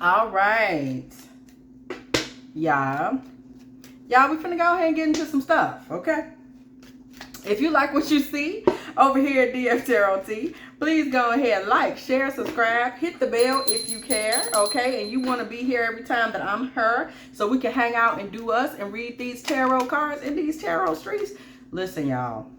All right. Y'all, we finna go ahead and get into some stuff, okay? If you like what you see over here at DF Tarot T, please go ahead, like, share, subscribe, hit the bell if you care, okay? And you want to be here every time that I'm her, so we can hang out and do us and read these tarot cards in these tarot streets. Listen, y'all.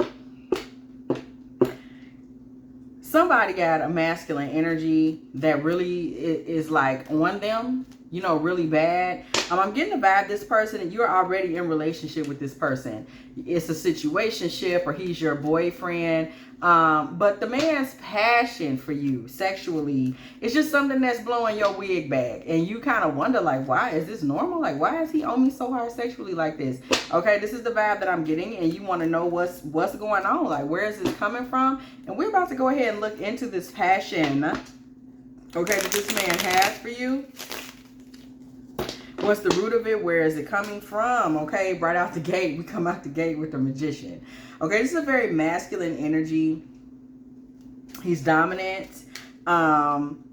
Somebody got a masculine energy that really is like on them, you know, really bad. I'm getting the vibe this person, and you're already in relationship with this person. It's a situationship, or he's your boyfriend. But the man's passion for you sexually is just something that's blowing your wig back. And you kind of wonder, like, why is this normal? Like, why is he on me so hard sexually like this? Okay, this is the vibe that I'm getting, and you want to know what's going on. Like, where is this coming from? And we're about to go ahead and look into this passion, okay, that this man has for you. What's the root of it? Where is it coming from? Okay, right out the gate, we come out the gate with the Magician. Okay, this is a very masculine energy. He's dominant. And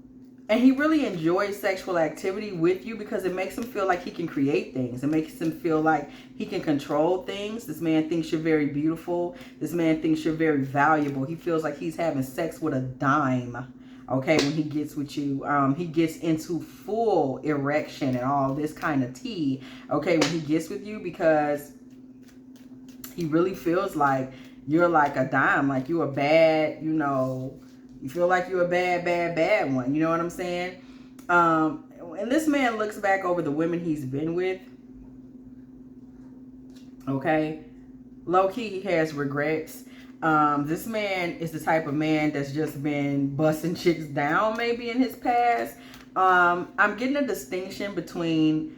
he really enjoys sexual activity with you because it makes him feel like he can create things. It makes him feel like he can control things. This man thinks you're very beautiful. This man thinks you're very valuable. He feels like he's having sex with a dime. Okay, when he gets with you, he gets into full erection and all this kind of tea, okay, when he gets with you, because he really feels like you're like a dime, like you're a bad, you know, you feel like you're a bad one, you know what I'm saying? And this man looks back over the women he's been with, okay, low-key he has regrets. This man is the type of man that's just been busting chicks down maybe in his past. I'm getting a distinction between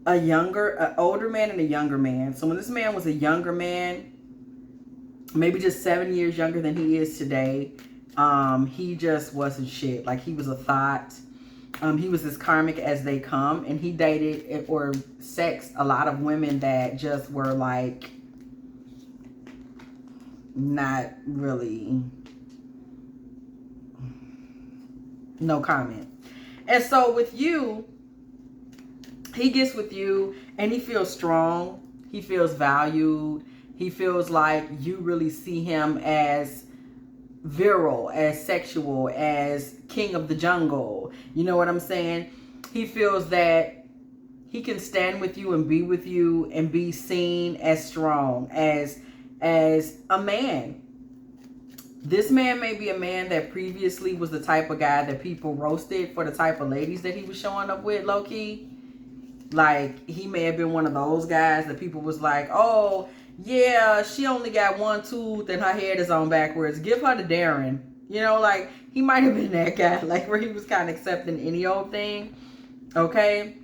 an older man and a younger man. So when this man was a younger man, maybe just 7 years younger than he is today, he just wasn't shit. Like, he was a thought. He was as karmic as they come, and he dated or sexed a lot of women that just were like, not really, no comment. And so with you, he gets with you and he feels strong, he feels valued, he feels like you really see him as virile, as sexual, as king of the jungle, you know what I'm saying? He feels that he can stand with you and be seen as strong, as a man. This man may be a man that previously was the type of guy that people roasted for the type of ladies that he was showing up with, low-key. Like, he may have been one of those guys that people was like, oh, yeah, she only got one tooth and her head is on backwards. Give her to Darren. You know, like, he might have been that guy, like, where he was kind of accepting any old thing. Okay?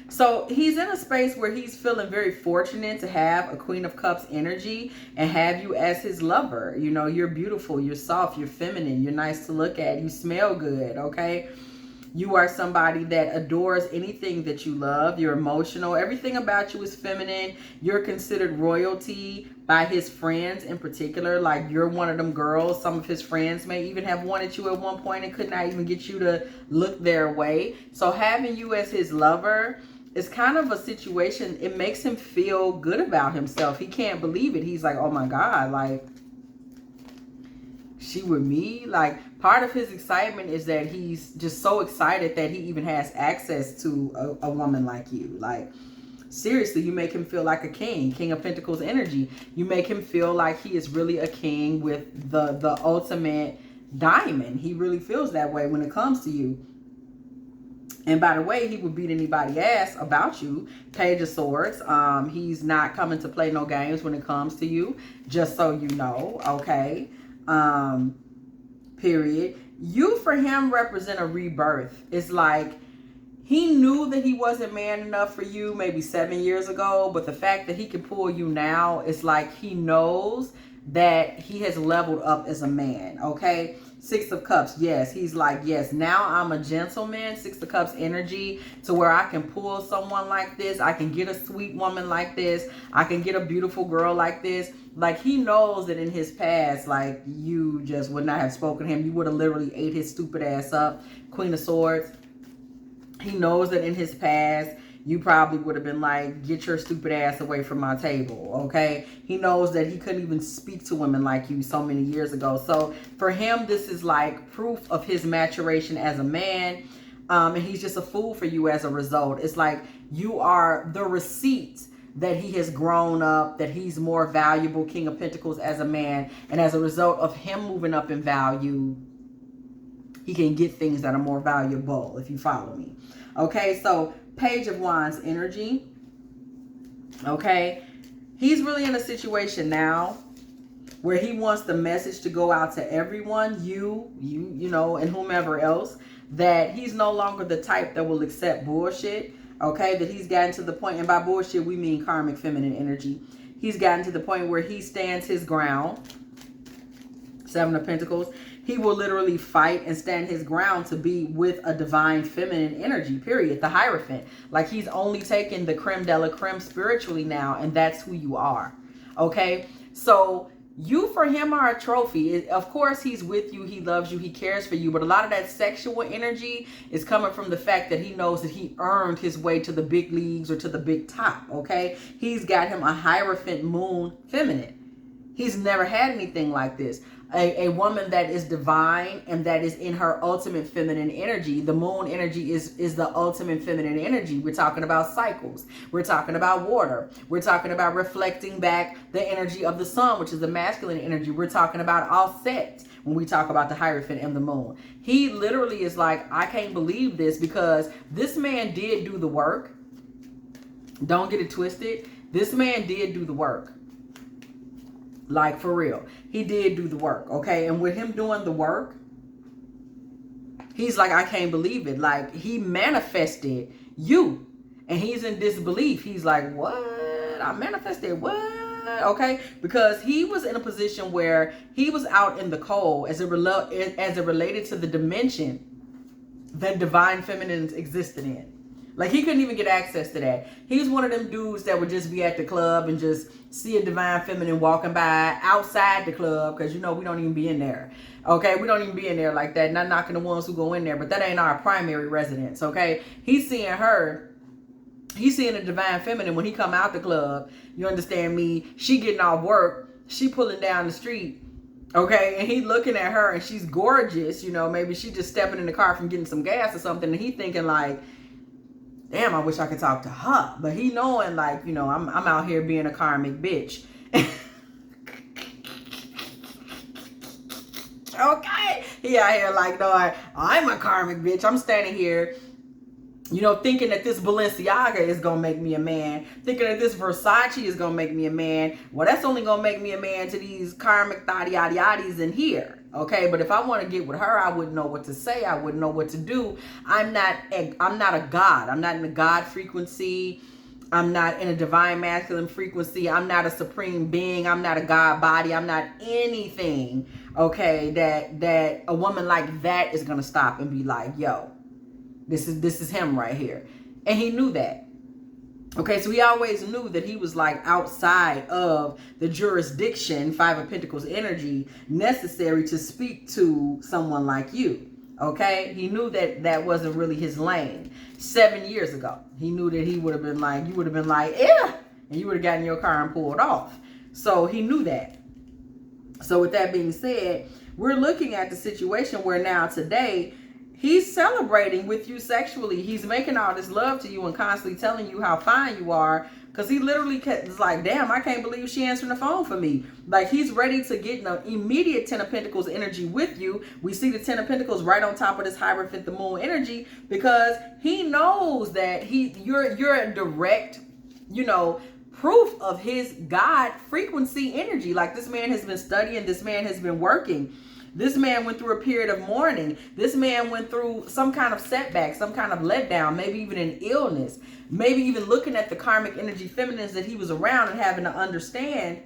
So he's in a space where he's feeling very fortunate to have a Queen of Cups energy and have you as his lover. You know, you're beautiful, you're soft, you're feminine, you're nice to look at, you smell good, okay? You are somebody that adores anything that you love. You're emotional. Everything about you is feminine. You're considered royalty by his friends in particular. Like, you're one of them girls. Some of his friends may even have wanted you at one point and could not even get you to look their way. So having you as his lover, it's kind of a situation, it makes him feel good about himself. He can't believe it. He's like, oh my God, like, she with me? Like, part of his excitement is that he's just so excited that he even has access to a woman like you. Like, seriously, you make him feel like a king of pentacles energy. You make him feel like he is really a king with the ultimate diamond. He really feels that way when it comes to you. And by the way, he would beat anybody's ass about you. Page of Swords. He's not coming to play no games when it comes to you. Just so you know, okay? Period. You, for him, represent a rebirth. It's like he knew that he wasn't man enough for you maybe 7 years ago. But the fact that he can pull you now, it's like he knows that he has leveled up as a man, okay? Six of Cups, yes. He's like, yes, now I'm a gentleman. Six of Cups energy to where I can pull someone like this. I can get a sweet woman like this. I can get a beautiful girl like this. Like, he knows that in his past, like, you just would not have spoken to him. You would have literally ate his stupid ass up. Queen of Swords. He knows that in his past, you probably would have been like, get your stupid ass away from my table, okay? He knows that he couldn't even speak to women like you so many years ago. So for him, this is like proof of his maturation as a man. And he's just a fool for you as a result. It's like you are the receipt that he has grown up, that he's more valuable, King of Pentacles, as a man. And as a result of him moving up in value, he can get things that are more valuable, if you follow me. Okay, so Page of Wands energy. Okay, he's really in a situation now where he wants the message to go out to everyone, you know, and whomever else, that he's no longer the type that will accept bullshit. Okay, that he's gotten to the point, and by bullshit we mean karmic feminine energy. He's gotten to the point where he stands his ground. Seven of Pentacles. He will literally fight and stand his ground to be with a divine feminine energy, period. The Hierophant. Like he's only taken the creme de la creme spiritually now, and that's who you are. Okay? So you for him are a trophy. Of course, he's with you. He loves you. He cares for you. But a lot of that sexual energy is coming from the fact that he knows that he earned his way to the big leagues or to the big top. Okay? He's got him a Hierophant moon feminine. He's never had anything like this. A woman that is divine and that is in her ultimate feminine energy. The moon energy is the ultimate feminine energy. We're talking about cycles. We're talking about water. We're talking about reflecting back the energy of the sun, which is the masculine energy. We're talking about offset when we talk about the Hierophant and the moon. He literally is like, I can't believe this, because this man did do the work. Don't get it twisted. This man did do the work. Like, for real. He did do the work, okay? And with him doing the work, he's like, I can't believe it. Like, he manifested you. And he's in disbelief. He's like, what? I manifested what? Okay? Because he was in a position where he was out in the cold as it related to the dimension that divine feminines existed in. Like, he couldn't even get access to that. He was one of them dudes that would just be at the club and just see a divine feminine walking by outside the club, because, you know, we don't even be in there. Okay? We don't even be in there like that. Not knocking the ones who go in there, but that ain't our primary residence. Okay? He's seeing her. He's seeing a divine feminine when he come out the club. You understand me? She getting off work. She pulling down the street. Okay? And he looking at her and she's gorgeous. You know, maybe she just stepping in the car from getting some gas or something. And he thinking like, damn, I wish I could talk to her. But he knowing, like, you know, I'm out here being a karmic bitch. Okay. He out here like, no, I'm a karmic bitch. I'm standing here, you know, thinking that this Balenciaga is going to make me a man. Thinking that this Versace is going to make me a man. Well, that's only going to make me a man to these karmic thotty-yaddy-yaddies in here. Okay, but if I want to get with her, I wouldn't know what to say. I wouldn't know what to do. I'm not a god. I'm not in a god frequency. I'm not in a divine masculine frequency. I'm not a supreme being. I'm not a god body. I'm not anything, okay, that a woman like that is going to stop and be like, yo, this is him right here. And he knew that. Okay, so he always knew that he was like outside of the jurisdiction, Five of Pentacles energy, necessary to speak to someone like you. Okay, he knew that that wasn't really his lane. 7 years ago, he knew that he would have been like, you would have been like, yeah, and you would have gotten your car and pulled off. So he knew that. So with that being said, we're looking at the situation where now today, he's celebrating with you sexually. He's making all this love to you and constantly telling you how fine you are. Because he literally was like, damn, I can't believe she answering the phone for me. Like, he's ready to get an immediate 10 of Pentacles energy with you. We see the 10 of Pentacles right on top of this Hierophant, the moon energy, because he knows that you're a direct, you know, proof of his God frequency energy. Like, this man has been studying. This man has been working. This man went through a period of mourning. This man went through some kind of setback, some kind of letdown, maybe even an illness, maybe even looking at the karmic energy feminines that he was around and having to understand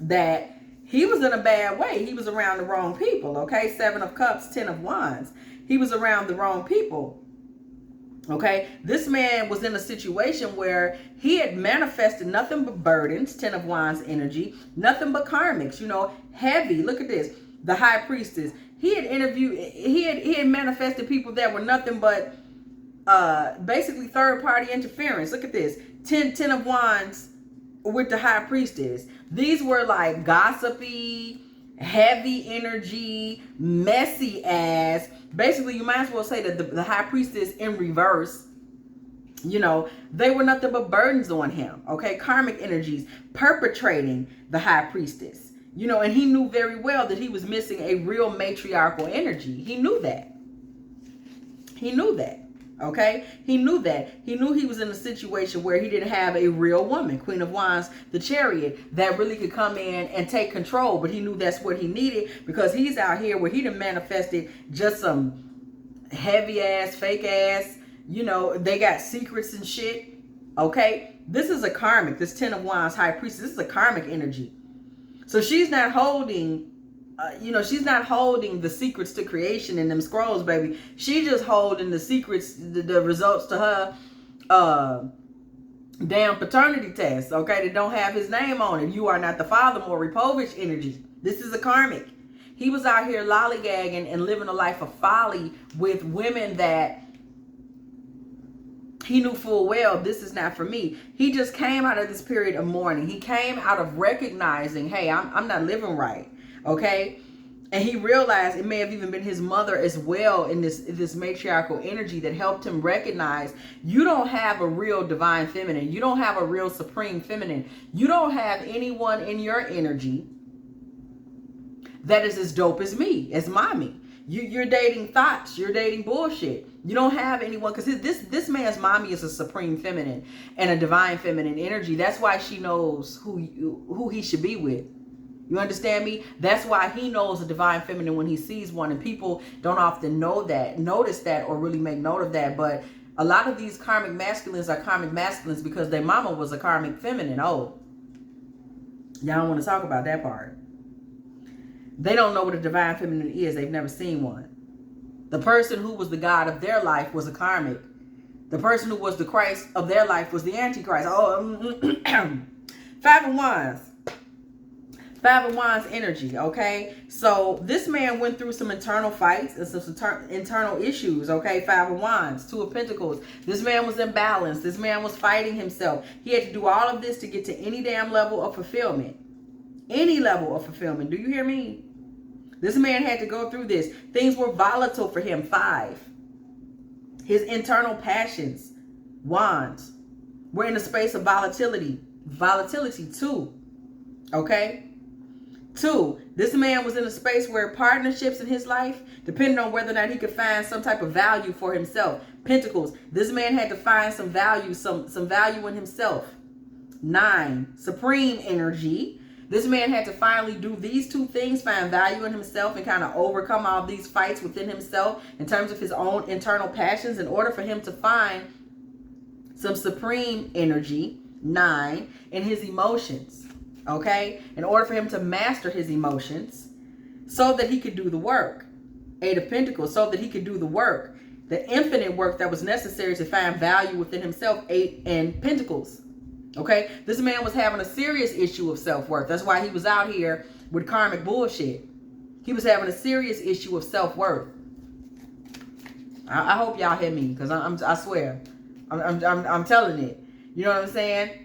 that he was in a bad way. He was around the wrong people, okay? 7 of Cups, 10 of Wands. He was around the wrong people, okay? This man was in a situation where he had manifested nothing but burdens, 10 of Wands energy, nothing but karmics, you know, heavy. Look at this. The High Priestess. He had manifested people that were nothing but basically third party interference. Look at this. 10 of Wands with the High Priestess. These were like gossipy, heavy energy, messy ass. Basically, you might as well say that the High Priestess in reverse, you know, they were nothing but burdens on him. Okay, karmic energies perpetrating the High Priestess. You know, and he knew very well that he was missing a real matriarchal energy. He knew that. He knew that. Okay, he knew that. He knew he was in a situation where he didn't have a real woman, Queen of Wands, the Chariot, that really could come in and take control. But he knew that's what he needed, because he's out here where he done manifested just some heavy ass, fake ass, you know, they got secrets and shit. Okay, this is a karmic, this 10 of Wands High Priestess, this is a karmic energy. So she's not holding, you know, she's not holding the secrets to creation in them scrolls, baby. She just holding the secrets, the results to her damn paternity test, okay, that don't have his name on it. You are not the father, Maury Povich energy. This is a karmic. He was out here lollygagging and living a life of folly with women that he knew full well, this is not for me. He just came out of this period of mourning. He came out of recognizing, hey, I'm not living right. Okay. And he realized it may have even been his mother as well in this matriarchal energy that helped him recognize you don't have a real divine feminine. You don't have a real supreme feminine. You don't have anyone in your energy that is as dope as me, as mommy. You're dating thoughts. You're dating bullshit. You don't have anyone, because this man's mommy is a supreme feminine and a divine feminine energy. That's why she knows who he should be with. You understand me? That's why he knows a divine feminine when he sees one, and people don't often notice that, or really make note of that. But a lot of these karmic masculines are karmic masculines because their mama was a karmic feminine. Oh, y'all don't want to talk about that part. They don't know what a divine feminine is. They've never seen one. The person who was the God of their life was a karmic. The person who was the Christ of their life was the Antichrist. Oh, 5 of Wands. 5 of Wands energy, okay? So this man went through some internal fights and some internal issues, okay? 5 of Wands, 2 of Pentacles. This man was imbalanced. This man was fighting himself. He had to do all of this to get to any damn level of fulfillment. Any level of fulfillment. Do you hear me? This man had to go through this. Things were volatile for him. 5. His internal passions, Wands, were in a space of volatility. Volatility, 2. Okay? 2, this man was in a space where partnerships in his life depended on whether or not he could find some type of value for himself. Pentacles, this man had to find some value, some value in himself. 9, supreme energy. This man had to finally do these 2 things, find value in himself and kind of overcome all these fights within himself in terms of his own internal passions in order for him to find some supreme energy, 9, in his emotions. Okay, in order for him to master his emotions so that he could do the work. 8 of Pentacles, so that he could do the work, the infinite work that was necessary to find value within himself. 8 in Pentacles. Okay, this man was having a serious issue of self-worth. That's why he was out here with karmic bullshit. He was having a serious issue of self-worth. I hope y'all hear me, because I swear I'm telling it. You know what I'm saying?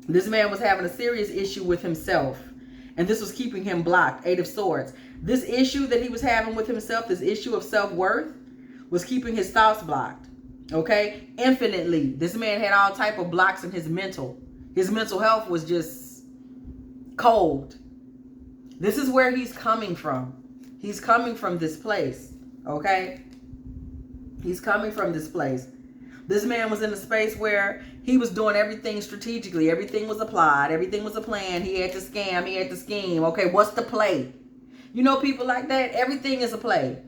This man was having a serious issue with himself, and this was keeping him blocked. 8 of Swords. This issue that he was having with himself, this issue of self-worth, was keeping his thoughts blocked. Okay? Infinitely. This man had all type of blocks in his mental. His mental health was just cold. This is where he's coming from. He's coming from this place. Okay? He's coming from this place. This man was in a space where he was doing everything strategically. Everything was applied. Everything was a plan. He had to scam. He had to scheme. Okay, what's the play? You know people like that? Everything is a play.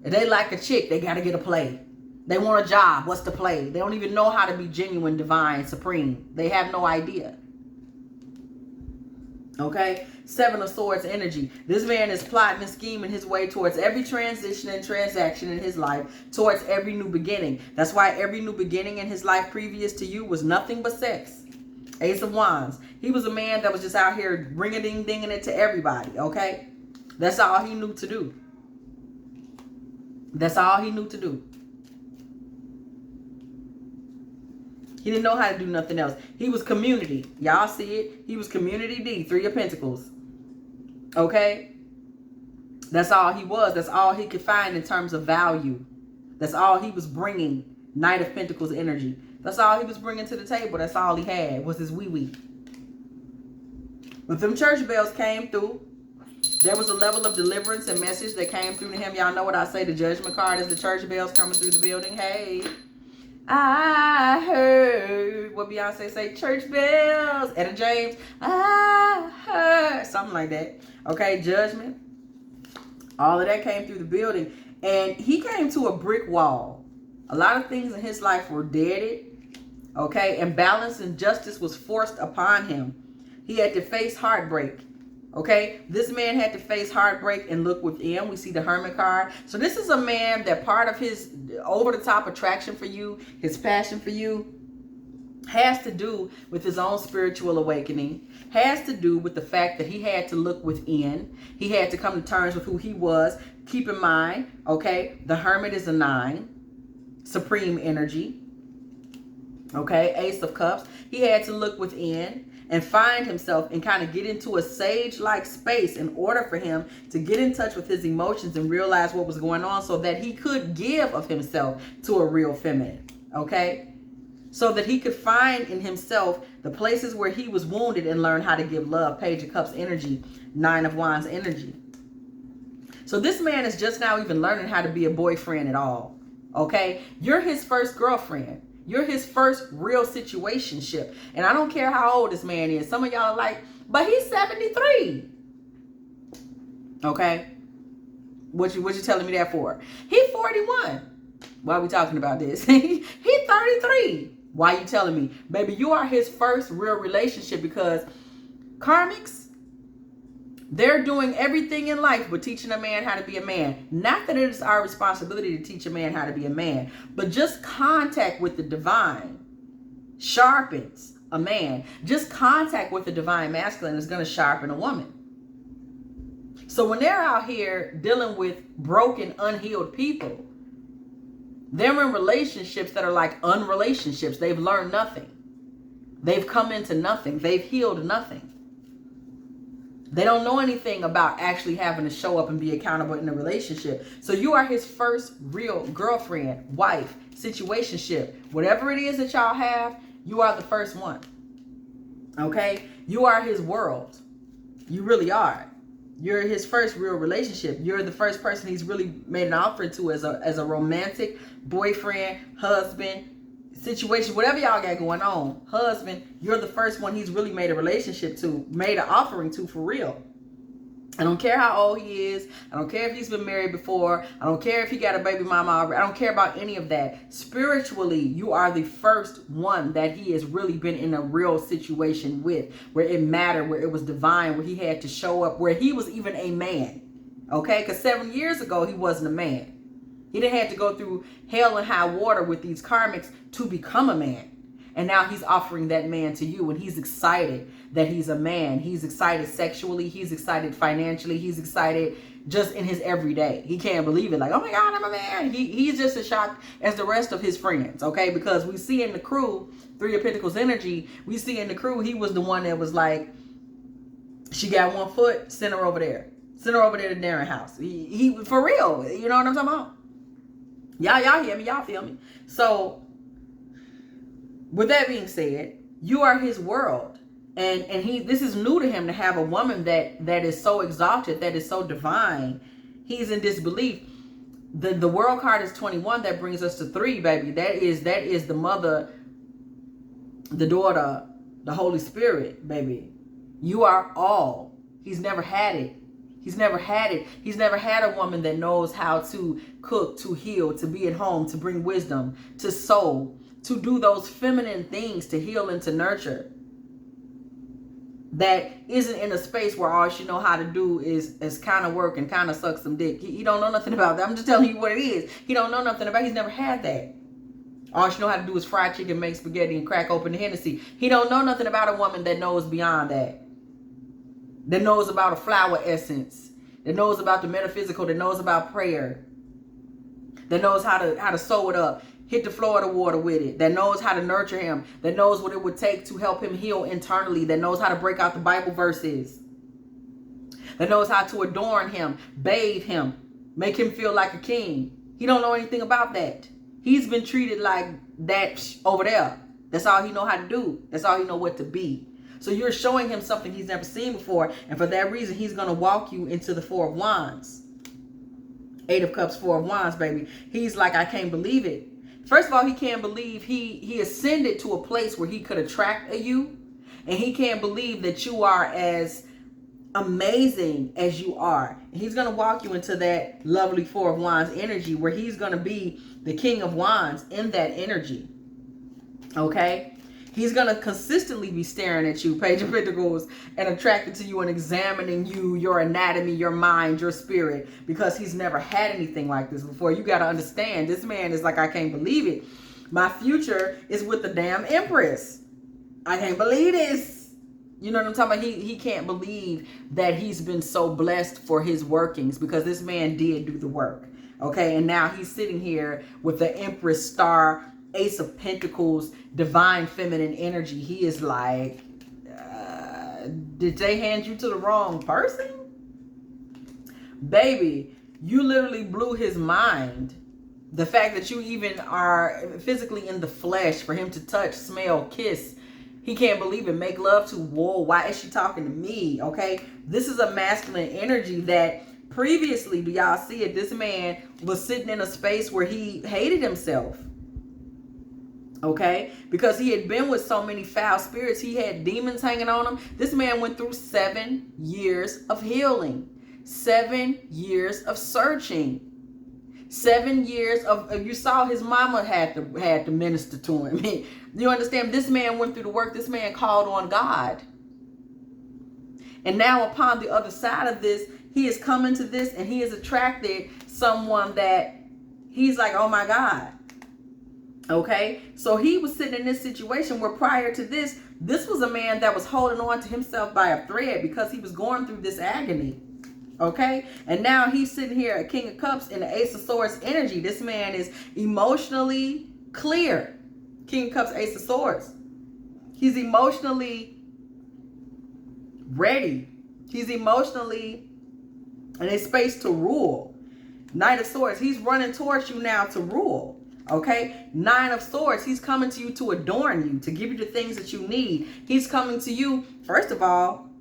If they like a chick, they got to get a play. They want a job. What's the play? They don't even know how to be genuine, divine, supreme. They have no idea. Okay? 7 of Swords energy. This man is plotting and scheming his way towards every transition and transaction in his life, towards every new beginning. That's why every new beginning in his life previous to you was nothing but sex. Ace of Wands. He was a man that was just out here ring-a-ding-dinging it to everybody, okay? That's all he knew to do. That's all he knew to do. He didn't know how to do nothing else. He was community. Y'all see it? He was community D, 3 of Pentacles. Okay? That's all he was. That's all he could find in terms of value. That's all he was bringing. Knight of Pentacles energy. That's all he was bringing to the table. That's all he had was his wee-wee. But them church bells came through. There was a level of deliverance and message that came through to him. Y'all know what I say. The judgment card is the church bells coming through the building. Hey, I heard what Beyonce say. Church bells. Etta James. I heard. Something like that. Okay, judgment. All of that came through the building. And he came to a brick wall. A lot of things in his life were deaded. Okay, and balance and justice was forced upon him. He had to face heartbreak. Okay, this man had to face heartbreak and look within. We see the Hermit card. So this is a man that part of his over-the-top attraction for you, his passion for you, has to do with his own spiritual awakening, has to do with the fact that he had to look within. He had to come to terms with who he was. Keep in mind, okay, the Hermit is a 9, supreme energy. Okay, Ace of Cups. He had to look within and find himself and kind of get into a sage-like space in order for him to get in touch with his emotions and realize what was going on so that he could give of himself to a real feminine, okay? So that he could find in himself the places where he was wounded and learn how to give love. Page of Cups energy, 9 of Wands energy. So this man is just now even learning how to be a boyfriend at all, okay? You're his first girlfriend. You're his first real situationship. And I don't care how old this man is. Some of y'all are like, but he's 73. Okay? What you telling me that for? He's 41. Why are we talking about this? He's 33. Why are you telling me? Baby, you are his first real relationship because karmics, they're doing everything in life but teaching a man how to be a man. Not that it is our responsibility to teach a man how to be a man, but just contact with the divine sharpens a man. Just contact with the divine masculine is going to sharpen a woman. So when they're out here dealing with broken, unhealed people, they're in relationships that are like unrelationships. They've learned nothing. They've come into nothing. They've healed nothing. They don't know anything about actually having to show up and be accountable in a relationship. So you are his first real girlfriend, wife, situationship. Whatever it is that y'all have, you are the first one. Okay? You are his world. You really are. You're his first real relationship. You're the first person he's really made an offer to as a romantic boyfriend, husband, situation, whatever y'all got going on, husband, you're the first one he's really made a relationship to, made an offering to for real. I don't care how old he is. I don't care if he's been married before. I don't care if he got a baby mama already. I don't care about any of that. Spiritually, you are the first one that he has really been in a real situation with, where it mattered, where it was divine, where he had to show up, where he was even a man. Okay? Because 7 years ago, he wasn't a man. He didn't have to go through hell and high water with these karmics to become a man. And now he's offering that man to you, and he's excited that he's a man. He's excited sexually. He's excited financially. He's excited just in his everyday. He can't believe it. Like, oh my God, I'm a man. He's just as shocked as the rest of his friends, okay? Because we see in the crew, 3 of Pentacles energy, we see in the crew, he was the one that was like, she got 1 foot, send her over there. Send her over there to Darren's house. He for real. You know what I'm talking about? Y'all hear me? Y'all feel me? So, with that being said, you are his world. And this is new to him, to have a woman that is so exalted, that is so divine. He's in disbelief. The world card is 21. That brings us to 3, baby. That is the mother, the daughter, the Holy Spirit, baby. You are all. He's never had it. He's never had it. He's never had a woman that knows how to cook, to heal, to be at home, to bring wisdom, to sow, to do those feminine things, to heal and to nurture. That isn't in a space where all she know how to do is kind of work and kind of suck some dick. He don't know nothing about that. I'm just telling you what it is. He don't know nothing about it. He's never had that. All she know how to do is fry chicken, make spaghetti, and crack open the Hennessy. He don't know nothing about a woman that knows beyond that. That knows about a flower essence, that knows about the metaphysical, that knows about prayer, that knows how to sew it up. hit the floor of the water with it, that knows how to nurture him, that knows what it would take to help him heal internally, that knows how to break out the Bible verses, that knows how to adorn him, bathe him, make him feel like a king. He don't know anything about that. He's been treated like that over there. That's all he know how to do. That's all he know what to be. So you're showing him something he's never seen before. And for that reason, he's going to walk you into the Four of Wands. 8 of Cups, 4 of Wands, baby. He's like, I can't believe it. First of all, he can't believe he ascended to a place where he could attract you. And he can't believe that you are as amazing as you are. And he's going to walk you into that lovely 4 of Wands energy where he's going to be the King of Wands in that energy. Okay? He's going to consistently be staring at you, Page of Pentacles, and attracted to you and examining you, your anatomy, your mind, your spirit, because he's never had anything like this before. You got to understand, this man is like, I can't believe it. My future is with the damn Empress. I can't believe this. You know what I'm talking about? He can't believe that he's been so blessed for his workings, because this man did do the work. Okay, and now he's sitting here with the Empress star, Ace of Pentacles, divine feminine energy. He is like, did they hand you to the wrong person? Baby, you literally blew his mind. The fact that you even are physically in the flesh for him to touch, smell, kiss. He can't believe it. Make love to, whoa, why is she talking to me? Okay, this is a masculine energy that previously, do y'all see it? This man was sitting in a space where he hated himself. Okay, because he had been with so many foul spirits. He had demons hanging on him. This man went through 7 years of healing, 7 years of searching, 7 years of, you saw his mama had to minister to him. You understand? This man went through the work. This man called on God. And now upon the other side of this, he is coming to this and he has attracted someone that he's like, oh my God. Okay, so he was sitting in this situation where prior to this was a man that was holding on to himself by a thread because he was going through this agony. Okay, and now he's sitting here at King of Cups in the Ace of Swords energy. This man is emotionally clear. King of Cups, Ace of Swords. He's emotionally ready. He's emotionally in a space to rule. Knight of Swords. He's running towards you now to rule. Okay, 9 of Swords. He's coming to you to adorn you, to give you the things that you need. He's coming to you, first of all,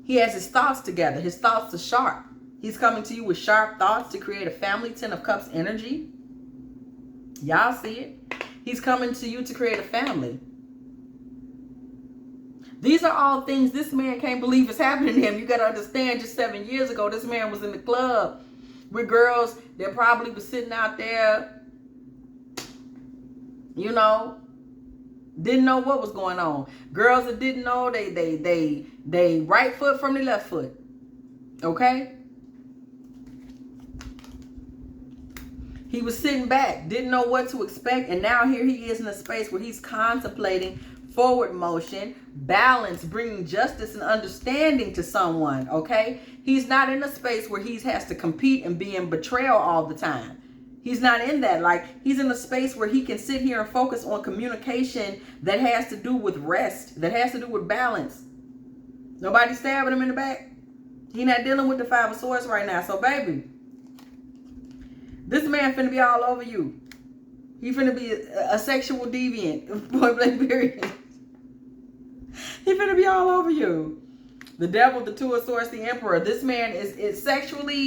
he has his thoughts together. His thoughts are sharp. He's coming to you with sharp thoughts to create a family. 10 of Cups energy. Y'all see it? He's coming to you to create a family. These are all things this man can't believe is happening to him. You got to understand, just 7 years ago, this man was in the club with girls that probably was sitting out there, you know, didn't know what was going on. Girls that didn't know they right foot from the left foot. Okay? He was sitting back, didn't know what to expect, and now here he is in a space where he's contemplating forward motion, balance, bringing justice and understanding to someone, okay? He's not in a space where he has to compete and be in betrayal all the time. He's not in that. Like, he's in a space where he can sit here and focus on communication that has to do with rest, that has to do with balance. Nobody stabbing him in the back. He's not dealing with the 5 of Swords right now. So, baby, this man finna be all over you. He finna be a sexual deviant. Point blank period. He finna be all over you. The Devil, the 2 of Swords, the Emperor. This man is sexually,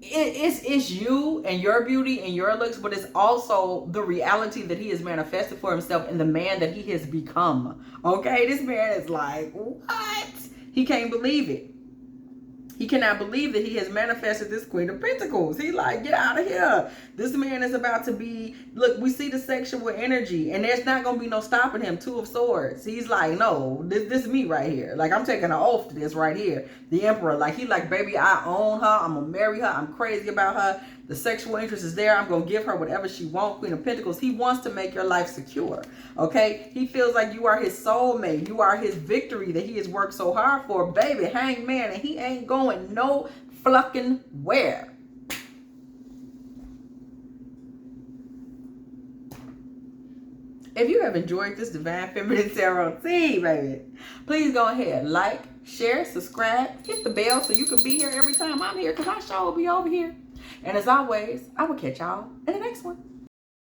it's you and your beauty and your looks, but it's also the reality that he has manifested for himself and the man that he has become. Okay, this man is like, what? He can't believe it. He cannot believe that he has manifested this Queen of Pentacles. He like, get out of here. This man is about to be, look, we see the sexual energy and there's not going to be no stopping him. 2 of Swords. He's like, no, this is me right here. Like, I'm taking an oath to this right here. The Emperor, like, he like, baby, I own her. I'm going to marry her. I'm crazy about her. The sexual interest is there. I'm going to give her whatever she wants. Queen of Pentacles. He wants to make your life secure. Okay? He feels like you are his soulmate. You are his victory that he has worked so hard for. Baby, hangman. And he ain't going no fucking where. If you have enjoyed this Divine Feminine Tarot tea, baby, please go ahead, like, share, subscribe, hit the bell so you can be here every time I'm here, because I sure will be over here. And as always, I will catch y'all in the next one.